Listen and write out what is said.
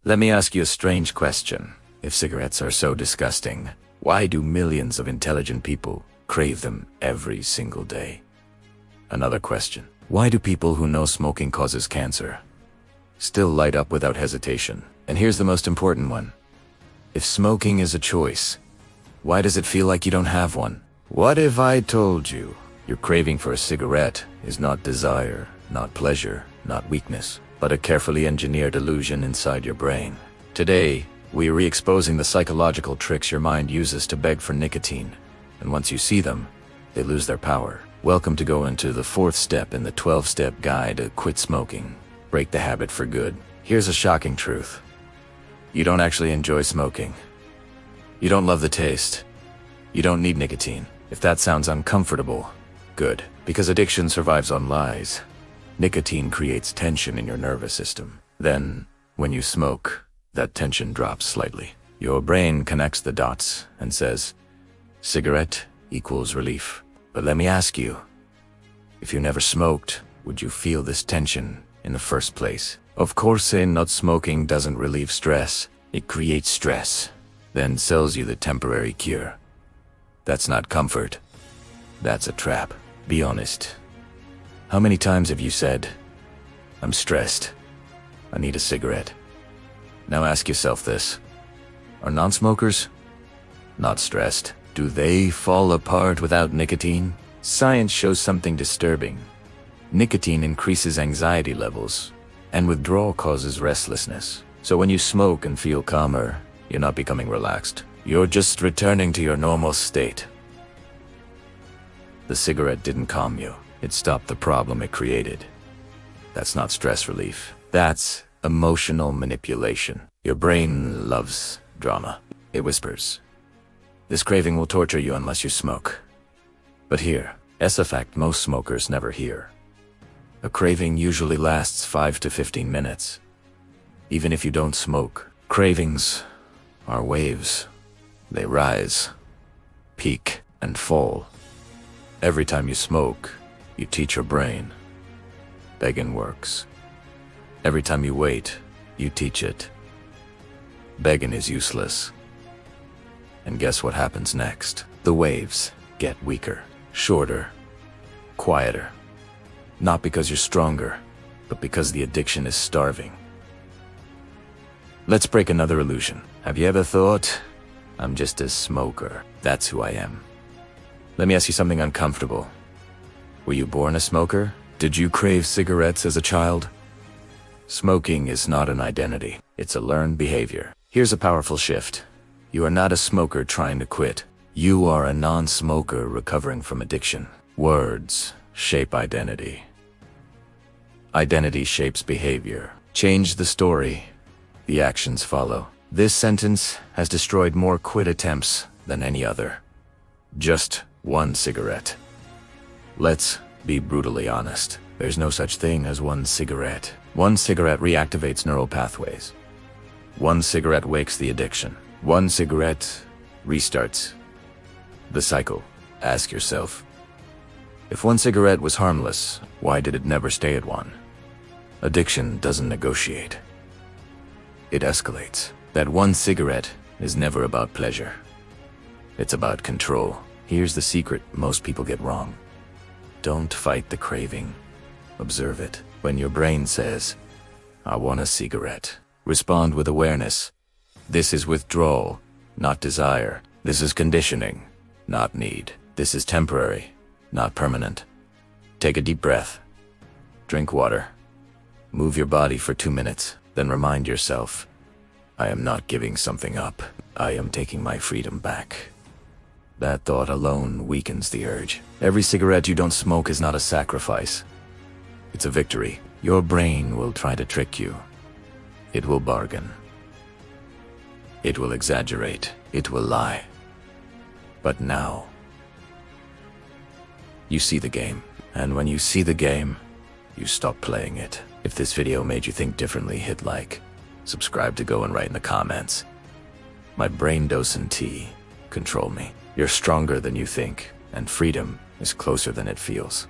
Let me ask you a strange question. If cigarettes are so disgusting, why do millions of intelligent people crave them every single day? Another question. Why do people who know smoking causes cancer still light up without hesitation? And here's the most important one. If smoking is a choice, why does it feel like you don't have one? What if I told you your craving for a cigarette is not desire, not pleasure, not weakness, but a carefully engineered illusion inside your brain? Today, we are re-exposing the psychological tricks your mind uses to beg for nicotine. And once you see them, they lose their power. Welcome to go into the 4th step in the 12-step guide to quit smoking. Break the habit for good. Here's a shocking truth. You don't actually enjoy smoking. You don't love the taste. You don't need nicotine. If that sounds uncomfortable, good. Because addiction survives on lies. Nicotine creates tension in your nervous system. Then, when you smoke, that tension drops slightly. Your brain connects the dots and says, cigarette equals relief. But let me ask you, if you never smoked, would you feel this tension in the first place? Of course, saying not smoking doesn't relieve stress. It creates stress, then sells you the temporary cure. That's not comfort. That's a trap. Be honest. How many times have you said, I'm stressed. I need a cigarette. Now ask yourself this. Are non-smokers not stressed? Do they fall apart without nicotine? Science shows something disturbing. Nicotine increases anxiety levels, and withdrawal causes restlessness. So when you smoke and feel calmer, you're not becoming relaxed. You're just returning to your normal state. The cigarette didn't calm you. It stopped the problem it created. That's not stress relief. That's emotional manipulation. Your brain loves drama. It whispers, this craving will torture you unless you smoke. But here, as a fact most smokers never hear. A craving usually lasts 5 to 15 minutes. Even if you don't smoke, cravings are waves. They rise, peak, and fall. Every time you smoke, you teach your brain. Begging works. Every time you wait, you teach it. Begging is useless. And guess what happens next? The waves get weaker, shorter, quieter. Not because you're stronger, but because the addiction is starving. Let's break another illusion. Have you ever thought, I'm just a smoker. That's who I am. Let me ask you something uncomfortable. Were you born a smoker? Did you crave cigarettes as a child? Smoking is not an identity. It's a learned behavior. Here's a powerful shift. You are not a smoker trying to quit. You are a non-smoker recovering from addiction. Words shape identity. Identity shapes behavior. Change the story. The actions follow. This sentence has destroyed more quit attempts than any other. Just one cigarette. Let's be brutally honest. There's no such thing as one cigarette. One cigarette reactivates neural pathways. One cigarette wakes the addiction. One cigarette restarts the cycle. Ask yourself, if one cigarette was harmless, why did it never stay at one? Addiction doesn't negotiate. It escalates. That one cigarette is never about pleasure. It's about control. Here's the secret most people get wrong. Don't fight the craving. Observe it. When your brain says, I want a cigarette, respond with awareness. This is withdrawal, not desire. This is conditioning, not need. This is temporary, not permanent. Take a deep breath. Drink water. Move your body for 2 minutes. Then remind yourself, I am not giving something up. I am taking my freedom back. That thought alone weakens the urge. Every cigarette you don't smoke is not a sacrifice. It's a victory. Your brain will try to trick you. It will bargain. It will exaggerate. It will lie. But now, you see the game. And when you see the game, you stop playing it. If this video made you think differently, hit like. Subscribe to go and write in the comments. My brain dose and tea control me. You're stronger than you think, and freedom is closer than it feels.